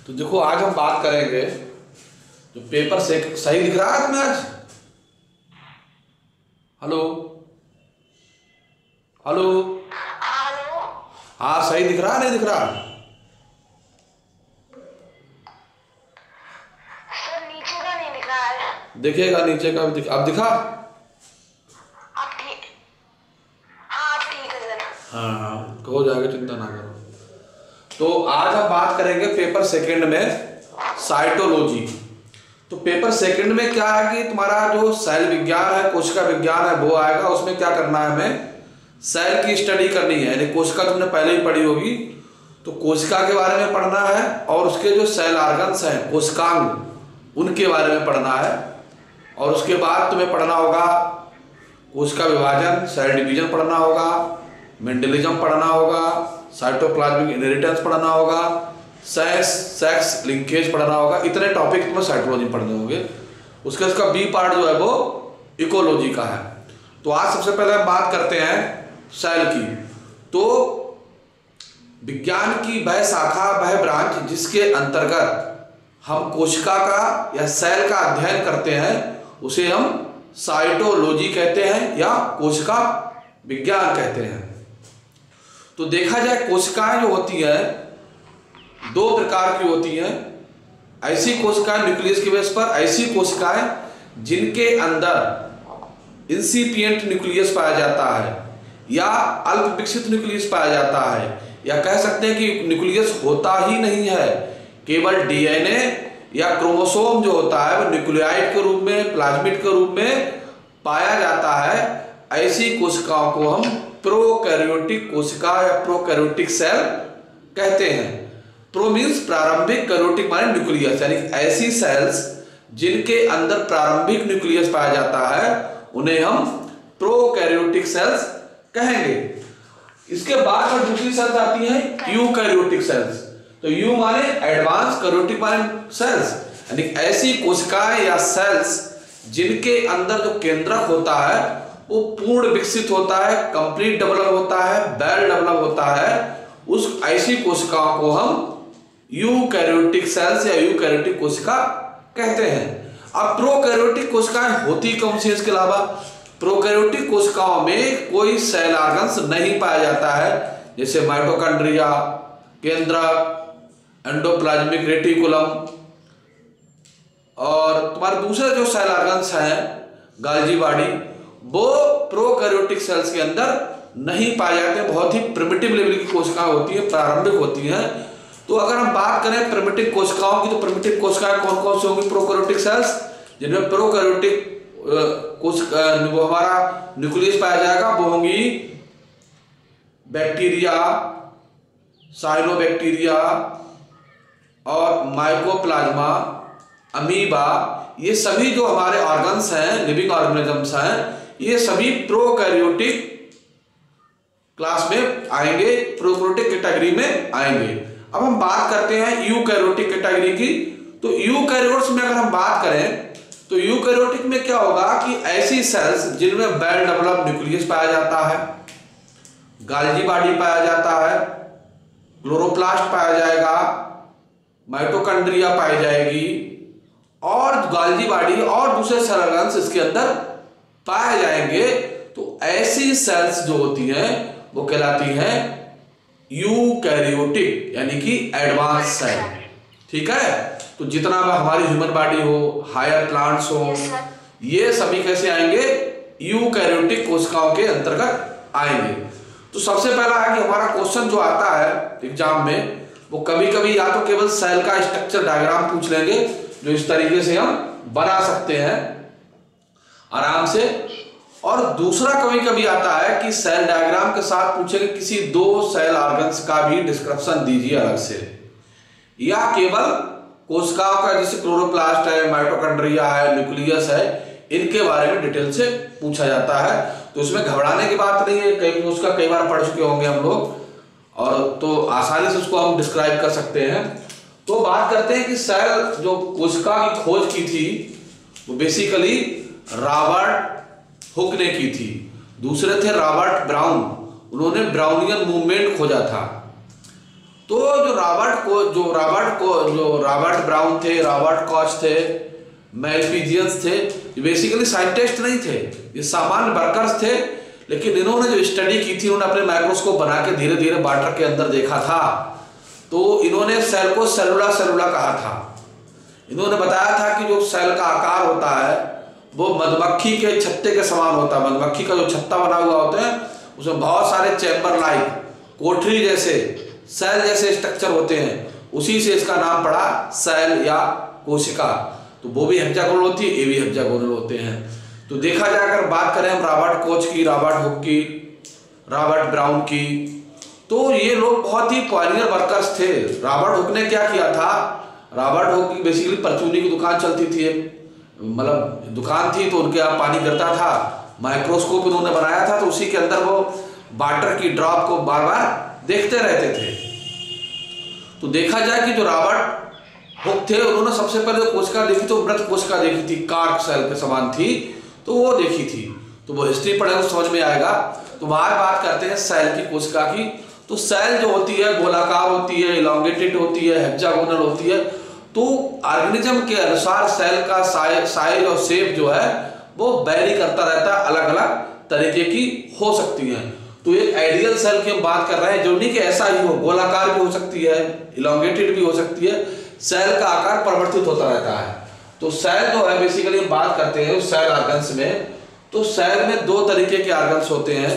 तो देखो आज हम बात करेंगे जो पेपर से सही दिख रहा है तुम्हें आज। Hello hello hello. हाँ सही दिख रहा है नहीं दिख रहा? सर नीचे का नहीं दिख रहा है। देखिएगा नीचे का भी अब दिखा? अब ठीक। हाँ अब ठीक है सर। हाँ हो जाएगा, चिंता ना करो। तो आज हम बात करेंगे पेपर सेकंड में साइटोलॉजी। तो पेपर सेकंड में क्या है कि तुम्हारा जो सेल विज्ञान है, कोशिका विज्ञान है वो आएगा। उसमें क्या करना है, हमें सेल की स्टडी करनी है। यानी कोशिका तुमने पहले ही पढ़ी होगी, तो कोशिका के बारे में पढ़ना है और उसके जो सेल ऑर्गन्स हैं कोशिकांग उनके बारे में पढ़ना है। और उसके बाद तुम्हें पढ़ना होगा कोशिका विभाजन, सेल डिवीजन पढ़ना होगा, मेंडलिज्म पढ़ना होगा, साइटोप्लाज्मिक इनहेरिटेंस पढ़ना होगा, सेक्स लिंकेज पढ़ना होगा। इतने टॉपिक तुम्हें साइटोलॉजी पढ़ने होंगे। उसका बी पार्ट जो है वो इकोलॉजी का है। तो आज सबसे पहले हम बात करते हैं सेल की। तो विज्ञान की वह शाखा, वह ब्रांच जिसके अंतर्गत हम कोशिका का या सेल का अध्ययन करते हैं उसे हम साइटोलॉजी कहते हैं या कोशिका विज्ञान कहते हैं। तो देखा जाए कोशिकाएं जो होती है दो प्रकार की होती हैं। ऐसी कोशिकाएं न्यूक्लियस की बेस पर, ऐसी कोशिकाएं जिनके अंदर इंसिपिएंट न्यूक्लियस पाया जाता है या अल्प विकसित न्यूक्लियस पाया जाता है, या कह सकते हैं कि न्यूक्लियस होता ही नहीं है, केवल डीएनए या क्रोमोसोम जो होता है वो न्यूक्लियाइड के रूप में, प्लाज्मिड के रूप में पाया जाता है। ऐसी कोशिकाओं को हम प्रोकैरियोटिक कोशिका या प्रोकैरियोटिक सेल कहते हैं। प्रो मीन्स प्रारंभिक, कैरियोटिक माने न्यूक्लियस, यानी ऐसी सेल्स जिनके अंदर प्रारंभिक न्यूक्लियस पाया जाता है उन्हें हम प्रोकैरियोटिक सेल्स कहेंगे। इसके बाद में दूसरी सेल्स आती हैं यूकैरियोटिक सेल्स। तो यू माने एडवांस, कैरियोटिक माने सेल्स, यानी ऐसी कोशिकाएं या सेल्स जिनके अंदर जो केंद्रक होता है वो पूर्ण विकसित होता है, कंप्लीट डेवलप होता है, वेल डेवलप होता है। उस ऐसी कोशिकाओं को हम यूकैरियोटिक सेल्स या यूकैरियोटिक कोशिका कहते हैं। अब प्रोकैरियोटिक कोशिकाएं होती कौन सी? इसके अलावा प्रोकैरियोटिक कोशिकाओं में कोई सेल ऑर्गन्स नहीं पाया जाता है, जैसे माइटोकॉन्ड्रिया, केंद्रक, एंडोप्लाज्मिक रेटिकुलम, और तुम्हारे दूसरे जो सेल ऑर्गन्स हैं गाल्जी बॉडी, वो प्रोकैरियोटिक सेल्स के अंदर नहीं पाए जाते। बहुत ही प्रिमिटिव लेवल की कोशिकाएं होती है, प्रारंभिक होती हैं। तो अगर हम बात करें प्रिमिटिव कोशिकाओं की, तो प्रिमिटिव कोशिकाएं कौन कौन सी होंगी? प्रोकैरियोटिक सेल्स, जिनमें प्रोकैरियोटिक कोशिका हमारा न्यूक्लियस पाया जाएगा, वो होंगी बैक्टीरिया, साइनोबैक्टीरिया और माइकोप्लाज्मा, अमीबा। ये सभी जो हमारे ऑर्गन्स हैं, लिविंग ऑर्गेनिजम्स हैं, ये सभी प्रोकैरियोटिक क्लास में आएंगे, प्रोकैरियोटिक कैटेगरी में आएंगे। अब हम बात करते हैं यूकैरियोटिक कैटेगरी की। तो यूकैरियोट्स में अगर हम बात करें तो यूकैरियोटिक में क्या होगा कि ऐसी सेल्स जिनमें वेल डेवलप्ड न्यूक्लियस पाया जाता है, गाल्जी बॉडी पाया जाता है, क्लोरोप्लास्ट पाया जाएगा, माइटोकॉन्ड्रिया पाई जाएगी और गाल्जी बॉडी और दूसरे सेल ऑर्गन्स इसके अंदर पाए जाएंगे। तो ऐसी सेल्स जो होती हैं वो कहलाती हैं यूकैरियोटिक, यानी कि एडवांस सेल। ठीक है। तो जितना हमारी ह्यूमन बॉडी हो, हायर प्लांट्स हो, ये सभी कैसे आएंगे? यूकैरियोटिक कोशिकाओं के अंतर्गत आएंगे। तो सबसे पहला है कि हमारा क्वेश्चन जो आता है एग्जाम में वो कभी कभी या तो केवल सेल का स्ट्रक्चर डायग्राम पूछ लेंगे, जो इस तरीके से हम बना सकते हैं आराम से, और दूसरा कभी कभी आता है कि सेल डायग्राम के साथ पूछेंगे किसी दो सेल ऑर्गन्स का भी डिस्क्रिप्शन दीजिए अलग से, या केवल कोशिकाओं का जैसे क्लोरोप्लास्ट है, माइटोकॉन्ड्रिया है, न्यूक्लियस है, इनके बारे में डिटेल से पूछा जाता है। तो इसमें घबराने की बात नहीं है, उसका कई बार पढ़ चुके होंगे हम लोग, और तो आसानी से उसको हम डिस्क्राइब कर सकते हैं। तो बात करते हैं कि सेल जो कोशिका की खोज की थी वो बेसिकली रॉबर्ट हुक ने की थी। दूसरे थे रॉबर्ट ब्राउन, उन्होंने ब्राउनियन मूवमेंट खोजा था। तो जो रॉबर्ट ब्राउन थे, रॉबर्ट कॉच थे, मैल्पिजियंस थे, ये बेसिकली साइंटिस्ट नहीं थे, ये सामान्य वर्कर्स थे। लेकिन इन्होंने जो स्टडी की थी, उन्होंने अपने माइक्रोस्कोप बना के धीरे धीरे वाटर के अंदर देखा था, तो इन्होंने सेल को सेलुला कहा था। इन्होंने बताया था कि जो सेल का आकार होता है वो मधुमक्खी के छत्ते के समान होता है। मधुमक्खी का जो छत्ता बना हुआ होता है उसमें बहुत सारे चैम्बर लाइक, कोठरी जैसे, सेल जैसे स्ट्रक्चर होते हैं, उसी से इसका नाम पड़ा सेल या कोशिका। तो वो भी हेक्सागोनल होती है, ये भी हेक्सागोनल होते हैं। तो देखा जाए, अगर बात करें हम रॉबर्ट कोच की, रॉबर्ट हुक की, रॉबर्ट ब्राउन की, तो ये लोग बहुत ही पायनियर वर्कर्स थे। रॉबर्ट हुक ने क्या किया था, रॉबर्ट हुक की बेसिकली परचूनी की दुकान चलती थी, मतलब दुकान थी, तो उनके यहाँ पानी गिरता था, माइक्रोस्कोप उन्होंने बनाया था, तो उसी के अंदर वो वाटर की ड्रॉप को बार बार देखते रहते थे। तो देखा जाए कि जो रॉबर्ट हुक थे, उन्होंने सबसे पहले कोशिका देखी तो मृत कोशिका देखी थी, कार्क सेल के समान थी, तो वो देखी थी। तो वो हिस्ट्री पढ़े तो समझ में आएगा। तो वहां बात करते हैं सेल की, कोशिका की। तो सेल जो होती है गोलाकार होती है, इलॉन्गेटेड होती है, हेक्सागोनल होती है। तो ऑर्गेनिज्म के अनुसार सेल का साइज और शेप जो है वो वेरी करता रहता है, अलग अलग तरीके की हो सकती है। तो एक आइडियल सेल की हम बात कर रहे हैं, जो नहीं कि ऐसा ही हो, गोलाकार भी हो सकती है, इलॉन्गेटेड भी हो सकती है, सेल का आकार परिवर्तित होता रहता है। तो सेल जो है बेसिकली हम बात करते हैं सेल ऑर्गन्स में, तो सेल में दो तरीके के ऑर्गन्स होते हैं।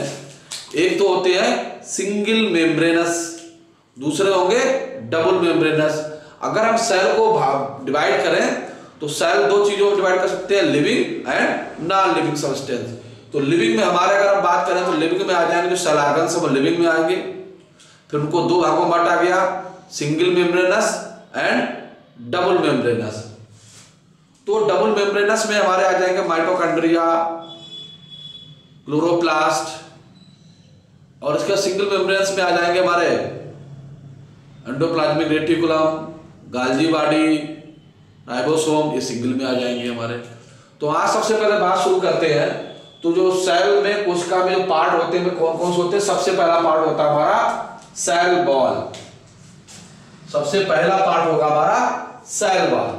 एक तो होते हैं सिंगल मेम्ब्रेनस, दूसरे होंगे डबल मेम्ब्रेनस। अगर हम सेल को डिवाइड करें तो सेल दो चीजों में डिवाइड कर सकते हैं, living and non living substance. तो लिविंग में हमारे अगर हम बात करें तो लिविंग में आ जाएंगे जो सेल ऑर्गन्स है वो लिविंग में आएंगे। फिर उनको दो भागों में बांटा गया, single membranes and double membranous. तो डबल मेम्ब्रेनस में हमारे आ जाएंगे माइटोकॉन्ड्रिया, क्लोरोप्लास्ट, और इसके सिंगल मेम्ब्रेनस में आ जाएंगे हमारे एंडोप्लाज्मिक रेटिकुलम, गाल्जी बॉडी, राइबोसोम, ये सिंगल में आ जाएंगे हमारे। तो आज सबसे पहले बात शुरू करते हैं। तो जो सेल में, कोशिका में जो पार्ट होते हैं कौन कौन से होते हैं। सबसे पहला पार्ट होता है हमारा सेल वॉल। सबसे पहला पार्ट होगा हमारा सेल वॉल।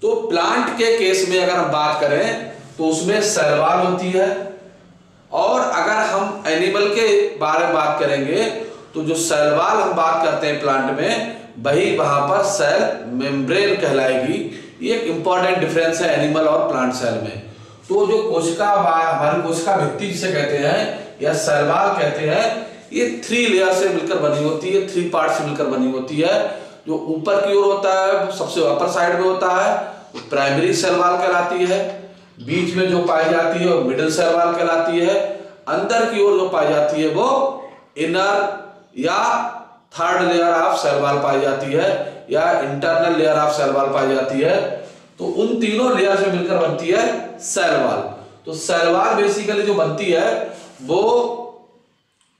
तो प्लांट के केस में अगर हम बात करें तो उसमें सेल वॉल होती है, और अगर हम एनिमल के बारे में बात करेंगे तो जो सेल वॉल हम बात करते हैं प्लांट में, वही वहां पर सेल मेम्ब्रेन कहलाएगी। ये एक इंपॉर्टेंट डिफरेंस है एनिमल और प्लांट सेल में। तो जो कोशिका, हमारी कोशिका भित्ति जिसे कहते हैं या सेल वॉल कहते हैं, ये 3 लेयर से मिलकर बनी होती है, 3 पार्ट से मिलकर बनी होती है। जो ऊपर की ओर होता है, सबसे अपर साइड में होता है, वो प्राइमरी सेल वॉल कहलाती है। बीच में जो पाई जाती है वो मिडिल सेल वॉल कहलाती है। अंदर की ओर जो पाई जाती है वो इनर या third layer of cell wall पाई जाती है, या internal layer of cell wall पाई जाती है। तो उन तीनों लेयर से मिलकर बनती है सेल वॉल। तो सेल वॉल बेसिकली जो बनती है वो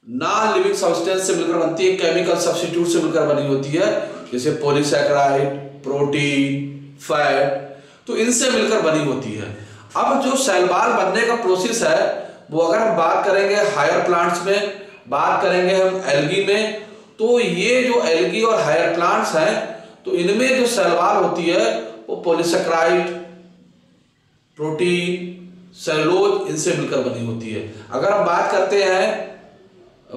नॉन लिविंग सब्सटेंस से मिलकर बनती है, केमिकल सब्स्टिट्यूट से मिलकर बनी होती है, जैसे पॉलीसैकेराइड, प्रोटीन, फैट, तो इनसे मिलकर बनी होती है। अब जो सेल वॉल बनने का प्रोसेस है वो अगर हम बात करेंगे हायर प्लांट्स में, बात करेंगे हम एल्गी में, तो ये जो एल्गी और हायर प्लांट्स हैं तो इनमें जो सेल वॉल होती है वो पॉलीसैकेराइड, प्रोटीन, सेलुलोज, इनसे मिलकर बनी होती है। अगर हम बात करते हैं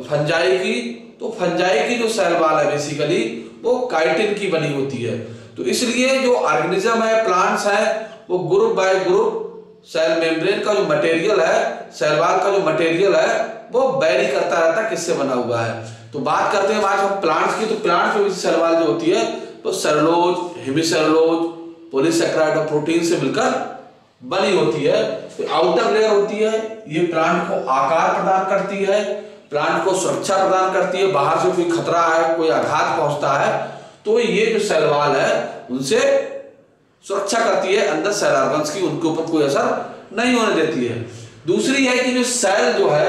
फंजाई की, तो फंजाई की जो सेल वॉल है बेसिकली वो काइटिन की बनी होती है। तो इसलिए जो ऑर्गेनिज्म है, प्लांट्स है, वो group by group cell membrane का जो मटेरियल है, सेल वॉल का जो मटेरियल है वो वेरी करता रहता है किससे बना हुआ है। तो बात करते हैं आज हम प्लांट्स की। तो प्लांट्स में सेल वॉल जो होती है तो सेलुलोज, हेमिसेलुलोज, पॉलीसैकेराइड और प्रोटीन से मिलकर बनी होती है। तो आउटर लेयर होती है, ये प्लांट को आकार प्रदान करती है, प्लांट को सुरक्षा प्रदान करती है, बाहर से कोई खतरा है, कोई आघात पहुंचता है तो ये जो सेल वॉल है उनसे सुरक्षा करती है, अंदर सेल ऑर्गन्स की उनके ऊपर कोई असर नहीं होने देती है। दूसरी है कि जो सेल जो है,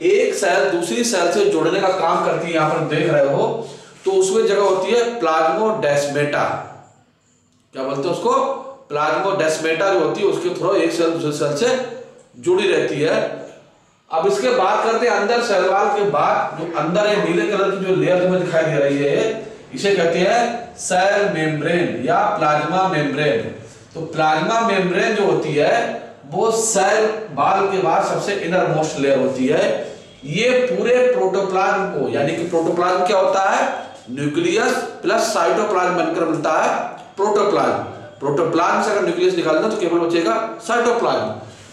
एक सेल दूसरी सेल से जोड़ने का काम करती है, यहां पर देख रहे हो, तो उसमें जगह होती है प्लाज्मोडेस्मेटा। क्या बोलते हैं उसको? प्लाज्मोडेस्मेटा जो होती है उसके थ्रू एक सेल दूसरे सेल से जुड़ी रहती है। अब इसके बात करते हैं अंदर सेल वॉल के बाद जो अंदर है नीले कलर की जो लेयर तुम्हें दिखाई दे रही है, इसे कहते हैं सेल मेम्ब्रेन या प्लाज्मा मेम्ब्रेन। तो प्लाज्मा मेम्ब्रेन जो होती है वो सेल वॉल के बाद सबसे इनर मोस्ट लेयर होती है। ये पूरे प्रोटोप्लाज्म को, यानी कि प्रोटोप्लाज्म क्या होता है, न्यूक्लियस प्लस साइटोप्लाज्म बनकर मिलता है प्रोटोप्लाज्म। प्रोटोप्लाज्म से अगर न्यूक्लियस निकालना तो केवल बचेगा साइटोप्लाज्म।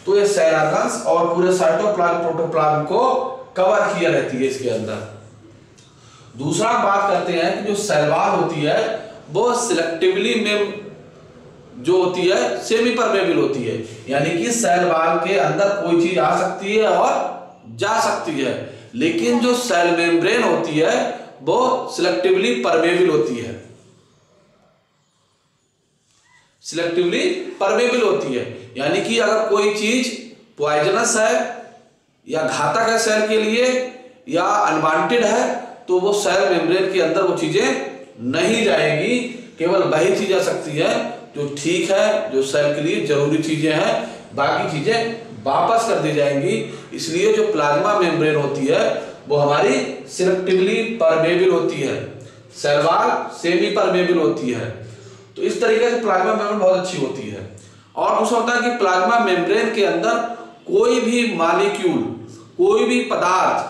तो ये सेल ऑर्गन्स और पूरे साइटोप्लाज्म प्रोटोप्लाज्म को कवर किया रहती है इसके अंदर। दूसरा बात करते हैं कि जो सेल वॉल होती है वो सिलेक्टिवली जो होती है सेमी परमेबल होती है, यानी कि सेल वॉल के अंदर कोई चीज आ सकती है और जा सकती है। लेकिन जो सेल मेम्ब्रेन होती है वो सिलेक्टिवली परमेबल होती है, सिलेक्टिवली परमेबल होती है। यानी कि अगर कोई चीज पॉइजनस है या घातक है सेल के लिए या अनवांटेड है तो वो सेल मेम्ब्रेन के अंदर वो चीजें नहीं जाएंगी। केवल वही चीज आ सकती है जो ठीक है, जो सेल के लिए जरूरी चीजें हैं, बाकी चीजें वापस कर दी जाएंगी। इसलिए जो प्लाज्मा मेम्ब्रेन होती है वो हमारी सिलेक्टिवली परमेबल होती है, सेल वॉल सेमी परमेबल होती है। तो इस तरीके से प्लाज्मा मेम्ब्रेन बहुत अच्छी होती है। और दूसरा होता है कि प्लाज्मा मेम्ब्रेन के अंदर कोई भी मॉलिक्यूल, कोई भी पदार्थ,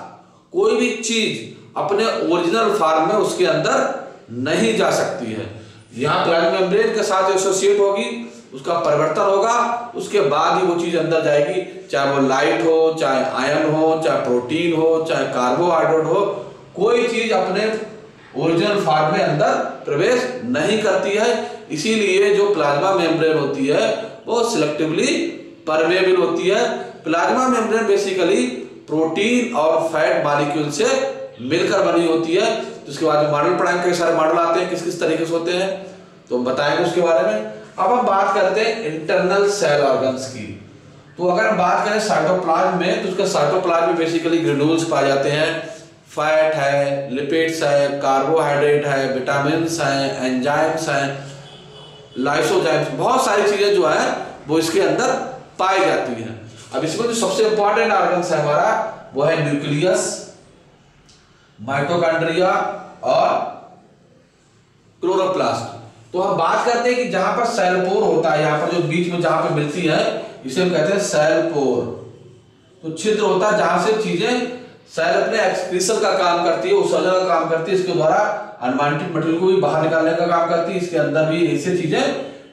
कोई भी चीज अपने ओरिजिनल फॉर्म में उसके अंदर नहीं जा सकती है। यहाँ प्लाज्मा मेम्ब्रेन के साथ एसोसिएट होगी, उसका परिवर्तन होगा, उसके बाद ही वो चीज अंदर जाएगी। चाहे वो लाइट हो, चाहे आयन हो, चाहे प्रोटीन हो, चाहे कार्बोहाइड्रेट हो, कोई चीज अपने ओरिजिनल फॉर्म में अंदर प्रवेश नहीं करती है। इसीलिए जो प्लाज्मा मेम्ब्रेन होती है वो सिलेक्टिवली परमेबल होती है। प्लाज्मा मेम्ब्रेन बेसिकली प्रोटीन और फैट मॉलिक्यूल से मिलकर बनी होती है। तो उसके बाद मॉडल पढ़ाएंगे, कई सारे मॉडल आते हैं किस किस तरीके से होते हैं तो हम बताएंगे उसके बारे में। अब हम बात करते हैं इंटरनल सेल ऑर्गन्स की। तो अगर हम बात करें साइटोप्लाज्म में तो उसके साइटोप्लाज्म में बेसिकली ग्रेन्यूल्स पाए जाते हैं, फैट है, लिपिड्स है, कार्बोहाइड्रेट है, विटामिन्स हैं, एंजाइम्स हैं, लाइसोजाइम्स, बहुत सारी चीजें जो है वो इसके अंदर पाई जाती हैं। अब इसमें जो सबसे इंपॉर्टेंट ऑर्गन्स है हमारा वो है न्यूक्लियस, माइटोकॉन्ड्रिया और क्लोरोप्लास्ट। तो हम बात करते हैं कि जहां पर सेल पोर होता है, यहाँ पर जो बीच में जहां पर मिलती है इसे हम कहते हैं सेल पोर। तो छिद्र होता है जहां से चीजें सेल अपने एक्सक्रीशन का काम करती है, उत्सर्जन का काम करती है, इसके द्वारा अनवांटेड मटेरियल को भी बाहर निकालने का काम करती है, इसके अंदर भी ऐसी चीजें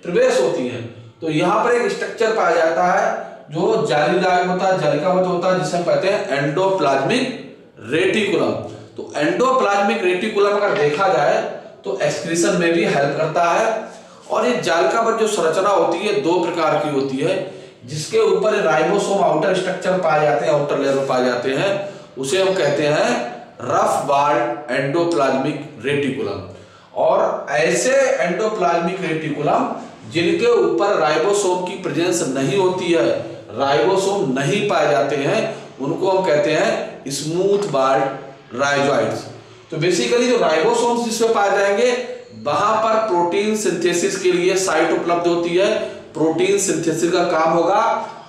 प्रवेश होती हैं। तो यहाँ पर एक स्ट्रक्चर पाया जाता है जो जालीदार होता है, जालिकावत होता है, जिसे हम कहते हैं एंडोप्लाज्मिक रेटिकुलम। तो एंडोप्लाज्मिक रेटिकुलम अगर देखा जाए तो एक्सक्रीशन में भी हेल्प करता है। और ये जालिकावत जो संरचना होती है दो प्रकार की होती है, जिसके ऊपर राइबोसोम आउटर स्ट्रक्चर पाए जाते हैं, आउटर लेयर में पाए जाते हैं, उसे हम कहते हैं रफ वाल्ड एंडोप्लाज्मिक रेटिकुलम। और ऐसे एंडोप्लाज्मिक रेटिकुलम जिनके ऊपर राइबोसोम की प्रेजेंस नहीं होती है, राइबोसोम नहीं पाए जाते हैं, उनको हम कहते हैं स्मूथ वाल्ड राइजोइड्स। तो बेसिकली जो राइबोसोम्स जिसमें पाए जाएंगे वहां पर प्रोटीन सिंथेसिस के लिए साइट उपलब्ध होती है, प्रोटीन सिंथेसिस का काम होगा।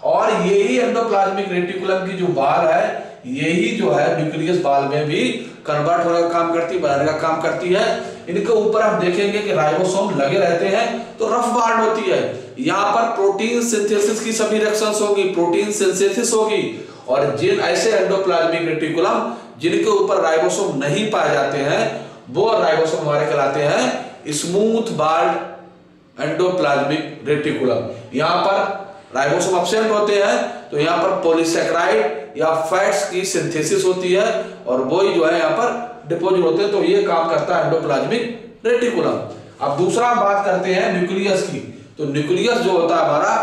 और यही एंडोप्लाज्मिक रेटिकुलम की जो वाल है यही जो है न्यूक्लियस वाल में भी कन्वर्ट होने का काम करती है, बनाने का काम करती है। इनके ऊपर आप देखेंगे कि राइबोसोम लगे रहते हैं तो रफ वाल्ड होती है। यहाँ पर प्रोटीन सिंथेसिस की सभी रिएक्शंस होगी, प्रोटीन सिंथेसिस होगी। और जिन ऐसे एंडोप्लाज्मिक रेटिकुलम जिनके ऊपर राइबोसोम नहीं पाए जाते हैं वो राइबोसोम हमारे कहलाते हैं स्मूथ वाल्ड एंडोप्लाज्मिक रेटिकुलम। यहाँ पर राइबोसोम एब्सेंट होते हैं तो यहाँ पर पॉलीसैकेराइड या फैट्स की सिंथेसिस होती है और वो ही जो है यहाँ पर डिपोजिट होते हैं। तो ये काम करता है एंडोप्लाज्मिक रेटिकुलम। अब दूसरा बात करते हैं न्यूक्लियस की। तो न्यूक्लियस जो होता है हमारा,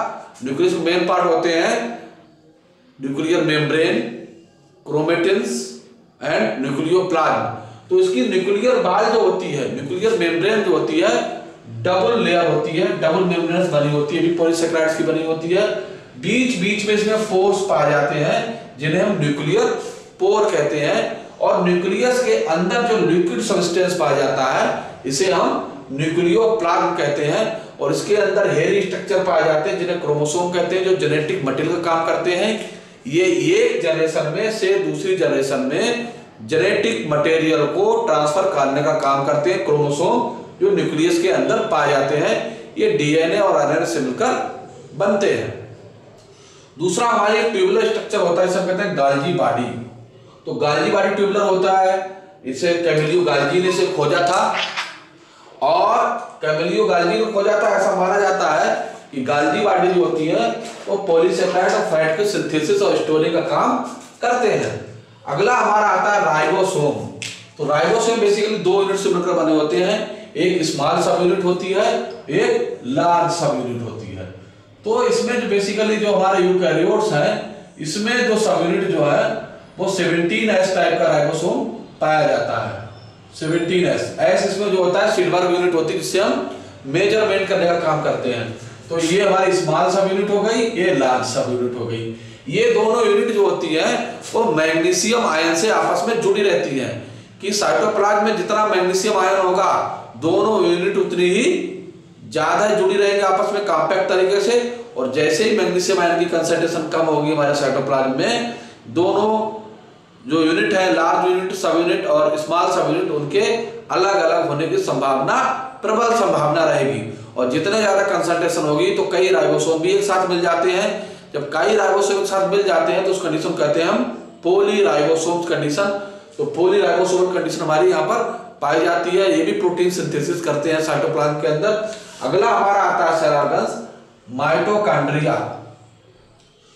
न्यूक्लियस में मेन पार्ट होते हैं nuclear membrane, chromatins and nucleoplasm. तो इसकी न्यूक्लियर बाल जो होती है, न्यूक्लियर मेम्ब्रेन जो होती है डबल लेयर होती है, डबल मेम्ब्रेन बनी होती है, भी पॉलीसैकेराइड्स की बनी होती है। बीच बीच में इसमें पोर्स पाए जाते हैं जिन्हें हम न्यूक्लियर पोर कहते हैं। और न्यूक्लियस के अंदर जो लिक्विड सब्सटेंस पाया जाता है इसे हम न्यूक्लियोप्लाज्म कहते हैं। और इसके अंदर हेयरी स्ट्रक्चर पाए जाते हैं जिन्हें क्रोमोसोम कहते हैं, जो जेनेटिक मटेरियल का काम करते हैं। ये एक जनरेशन में से दूसरी जनरेशन में जेनेटिक मटेरियल को ट्रांसफर करने का काम करते हैं क्रोमोसोम, जो न्यूक्लियस के अंदर पाए जाते हैं। ये डीएनए और आरएनए से मिलकर बनते हैं। दूसरा हमारे ट्यूबुलर स्ट्रक्चर होता है, इसे हम कहते हैं गाल्जी बॉडी। तो गाल्जी बॉडी ट्यूबुलर होता है, इसे कैमिलियो गाल्जी ने इसे खोजा था, और कैमिलियो गाल्जी ने खोजा था। ऐसा माना जाता है कि गाल्जी बॉडी जो होती है वो पॉलीसेकेराइड और फैट के सिंथेसिस और स्टोरिंग का काम करते हैं। अगला हमारा आता है राइबोसोम। तो राइबोसोम बेसिकली दो यूनिट से मिलकर बने होते हैं, एक स्मॉल सब यूनिट होती है, एक लार्ज सब यूनिट होती है। तो इसमें जो बेसिकली जो हमारे यूकैरियोट्स हैं, इसमें जो सब यूनिट जो है वो 17S टाइप का राइबोसोम पाया जाता है। 17S इसमें जो होता है सिल्वर यूनिट होती है, जिससे हम मेजरमेंट करने का काम करते हैं। तो ये हमारी स्मॉल सब यूनिट हो गई, ये लार्ज सब यूनिट हो गई। ये दोनों यूनिट जो होती है वो मैग्नीशियम आयन से आपस में जुड़ी रहती है, कि साइटोप्लाज्म में जितना मैग्नीशियम आयन होगा दोनों यूनिट उतनी ही ज्यादा जुड़ी रहेंगे आपस में कॉम्पैक्ट तरीके से। और जैसे ही मैग्नीशियम आयन की कंसंट्रेशन कम होगी हमारे साइटोप्लाज्म में, दोनों जो यूनिट है, लार्ज यूनिट, सब यूनिट और स्मॉल सब यूनिट, उनके अलग अलग होने की संभावना, प्रबल संभावना रहेगी। और जितने ज्यादा कंसंट्रेशन होगी तो कई राइबोसोम भी एक साथ मिल जाते हैं। जब कई राइबोसोम एक साथ मिल जाते हैं तो उस कंडीशन को कहते हैं हम पॉलीराइबोसोम कंडीशन। तो पॉलीराइबोसोम कंडीशन हमारी यहाँ पर पाई जाती है। ये भी प्रोटीन सिंथेसिस करते हैं साइटोप्लाज्म के अंदर। अगला हमारा आता है सेल ऑर्गन्स, माइटोकॉन्ड्रिया।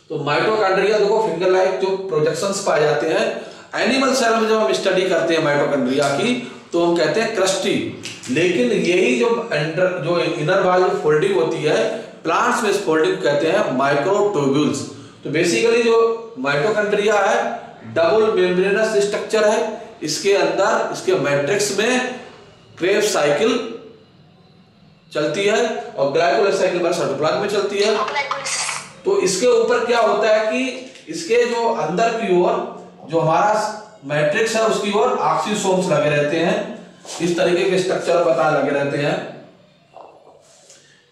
तो माइटोकॉन्ड्रिया देखो फिंगर लाइक जो प्रोजेक्शंस पाए जाते हैं। एनिमल सेल में जब हम स्टडी करते हैं माइटोकॉन्ड्रिया की तो हम कहते हैं क्रस्टी, लेकिन यही जो इनर वाल जो फोल्डिंग होती है प्लांट्स में, इस फोल्डिंग कहते हैं माइक्रोट्यूब्यूल्स। तो बेसिकली जो माइटोकॉन्ड्रिया है डबल मेम्ब्रेनस स्ट्रक्चर है। इसके अंदर इसके मैट्रिक्स में क्रेब्स साइकिल चलती है और ग्लाइकोलाइसिस साइकिल हमारे साइटोप्लाज्म में चलती है। तो इसके ऊपर क्या होता है कि इसके जो अंदर की ओर जो हमारा मैट्रिक्स है उसकी ओर ऑक्सीसोम्स लगे रहते हैं। इस तरीके के स्ट्रक्चर पता लगे रहते हैं।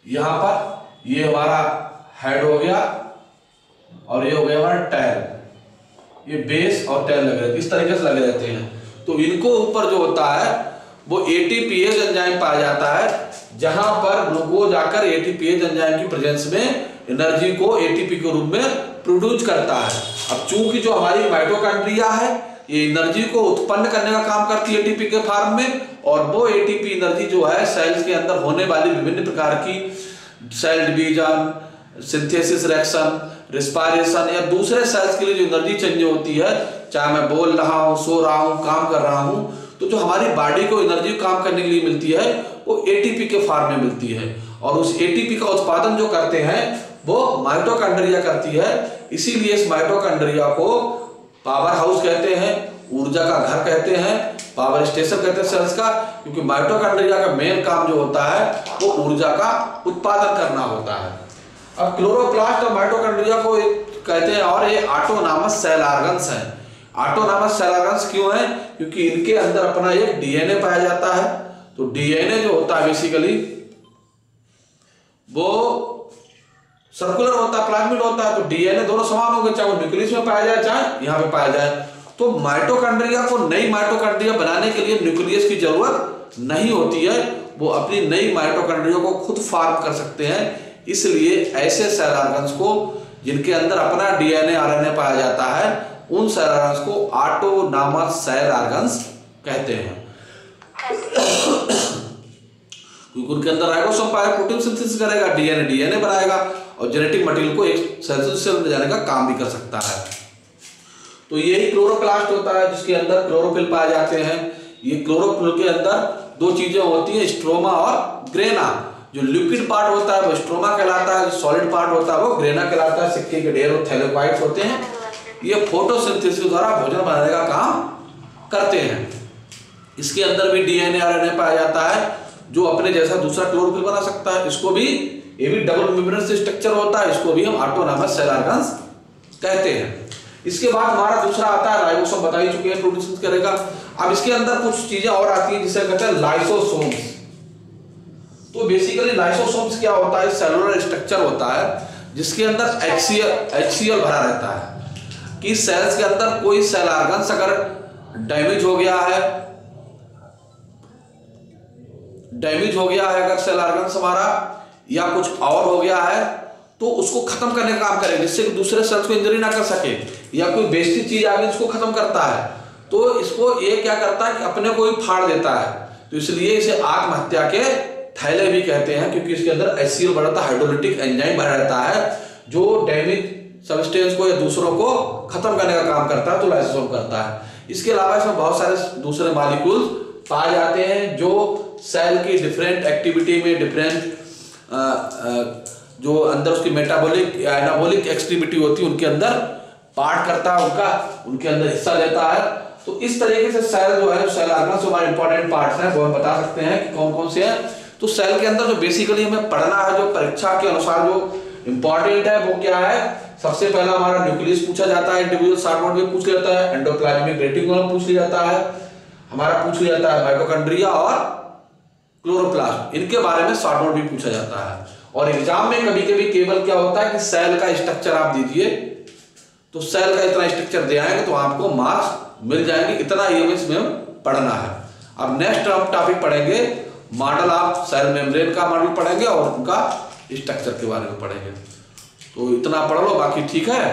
यहां पर ये हमारा हेड हो गया और ये हो गया हमारा टेल, ये बेस और टेल लगे रहते हैं, इस तरीके से लगे रहते हैं। तो इनको ऊपर जो होता है वो एटीपीएज एंजाइम पाया जाता है, जहां पर ग्लूकोज आकर एटीपीएज एंजाइम की प्रेजेंस में एनर्जी को एटीपी के रूप में प्रोड्यूस करता है। अब चूंकि जो हमारी माइटोकॉन्ड्रिया है ये एनर्जी को उत्पन्न करने का काम करती है एटीपी के फॉर्म में, और वो एटीपी एनर्जी जो है सेल्स के अंदर होने वाली विभिन्न प्रकार की cell division, synthesis reaction, respiration या दूसरे सेल्स के लिए जो एनर्जी चाहिए होती है, चाहे मैं बोल रहा हूं, सो रहा हूं, काम कर रहा हूं, तो जो हमारी बॉडी को एनर्जी काम करने के लिए मिलती है वो एटीपी के फॉर्म में मिलती है। और उस एटीपी का उत्पादन जो करते हैं वो माइटोकॉन्ड्रिया करती है। इसीलिए इस माइटोकॉन्ड्रिया को पावर हाउस कहते हैं, ऊर्जा का घर कहते हैं, पावर स्टेशन कहते हैं सेल्स का, क्योंकि माइटोकॉन्ड्रिया का मेन काम जो होता है वो ऊर्जा का उत्पादन करना होता है। अब क्लोरोप्लास्ट और माइटोकॉन्ड्रिया को कहते हैं, और ये ऑटोनॉमस सेल ऑर्गन्स हैं। ऑटोनॉमस सेल ऑर्गन्स क्यों है? क्योंकि इनके अंदर अपना एक डीएनए पाया जाता है। तो डीएनए जो होता है बेसिकली वो सर्कुलर होता है, प्लाज्मिड होता है। तो डीएनए दोनों समान होंगे, चाहे वो न्यूक्लियस में पाया जाए चाहे यहां पे पाया जाए। तो माइटोकॉन्ड्रिया को नई माइटोकॉन्ड्रिया बनाने के लिए न्यूक्लियस की जरूरत नहीं होती है, वो अपनी नई माइटोकॉन्ड्रिया को खुद फॉर्म कर सकते हैं। इसलिए ऐसे सेल ऑर्गन्स को जिनके अंदर अपना डीएनए आरएनए पाया जाता है उन सेल ऑर्गन्स को ऑटोनॉमस सेल ऑर्गन्स कहते हैं। क्योंकि उनके अंदर राइबोसोम पाया प्रोटीन सिंथेसिस करेगा, डीएनए बनाएगा और जेनेटिक मटेरियल को एक सेल से दूसरे ले जाने का काम भी कर सकता है। तो यही क्लोरोप्लास्ट होता है जिसके अंदर क्लोरोफिल पाए जाते हैं। ये क्लोरोफिल के अंदर दो चीजें होती हैं, स्ट्रोमा और ग्रेना। जो लिक्विड पार्ट होता है वो स्ट्रोमा कहलाता है, जो सॉलिड पार्ट होता है वो ग्रेना कहलाता है। सिक्के के ढेर थैलेकोइड्स होते हैं, ये फोटोसिंथेसिस द्वारा भोजन बनाने का काम करते हैं। इसके अंदर भी डीएनए आरएनए पाया जाता है जो अपने जैसा दूसरा क्लोरोफिल बना सकता है। इसको भी, ये भी डबल मेम्ब्रेन स्ट्रक्चर होता है, इसको भी हम ऑटोनॉमस सेल ऑर्गन्स कहते हैं। इसके बाद हमारा दूसरा आता है राइबोसोम, बता ही चुके हैं प्रोड्यूस करेगा। अब इसके अंदर कुछ चीजें और आती हैं जिसे कहते हैं लाइसोसोम्स। तो बेसिकली लाइसोसोम्स क्या होता है? सेलुलर स्ट्रक्चर होता है जिसके अंदर HCl भरा रहता है कि सेल्स के अंदर कोई सेल ऑर्गन्स अगर डैमेज हो गया है, अगर सेल ऑर्गन्स हमारा, या कुछ और हो गया है, तो उसको खत्म करने का काम करें जिससे कि दूसरे सेल्स को इंजरी ना कर सके, या कोई बेस्टी चीज आ गई इसको खत्म करता है, तो इसको ये क्या करता है कि अपने को ही फाड़ देता है। तो इसलिए इसे आत्महत्या के थैले भी कहते हैं, क्योंकि इसके अंदर HCl भरा रहता है, हाइड्रोलिटिक एंजाइम भरा रहता है जो डैमेज सबस्टेंस को या दूसरों को खत्म करने का काम करता है, तो लाइसोसोम करता है। इसके अलावा इसमें बहुत सारे दूसरे मॉलिक्यूल्स पाए जाते हैं जो सेल की डिफरेंट एक्टिविटी में, डिफरेंट जो अंदर उसकी मेटाबॉलिक या एनाबॉलिक एक्टिविटी होती है उनके अंदर पार्ट करता है, उनके अंदर हिस्सा लेता है। तो इस तरीके से सेल जो है, सेल ऑर्गन्स जो हमारे इंपॉर्टेंट पार्ट्स हैं वो हम बता सकते हैं कि कौन कौन से हैं। तो सेल के अंदर जो बेसिकली हमें पढ़ना है, जो परीक्षा के अनुसार जो इंपॉर्टेंट है वो क्या है, सबसे पहला हमारा न्यूक्लियस पूछा जाता है, इंडिविजुअल शॉर्ट नोट में पूछ लेता है, एंडोप्लाज्मिक रेटिकुलम पूछ लिया जाता है, हमारा पूछ लिया जाता है माइटोकॉन्ड्रिया और क्लोरोप्लास्ट, इनके बारे में शॉर्ट नोट भी पूछा जाता है। और एग्जाम में कभी कभी केवल क्या होता है कि सेल का स्ट्रक्चर आप दीजिए, तो सेल का इतना स्ट्रक्चर दे आएंगे तो आपको मार्क्स मिल जाएंगे, इतना इसमें पढ़ना है। अब नेक्स्ट हम टॉपिक पढ़ेंगे मॉडल ऑफ सेल मेम्ब्रेन का मॉडल पढ़ेंगे और उनका स्ट्रक्चर के बारे में पढ़ेंगे। तो इतना पढ़ लो, बाकी ठीक है।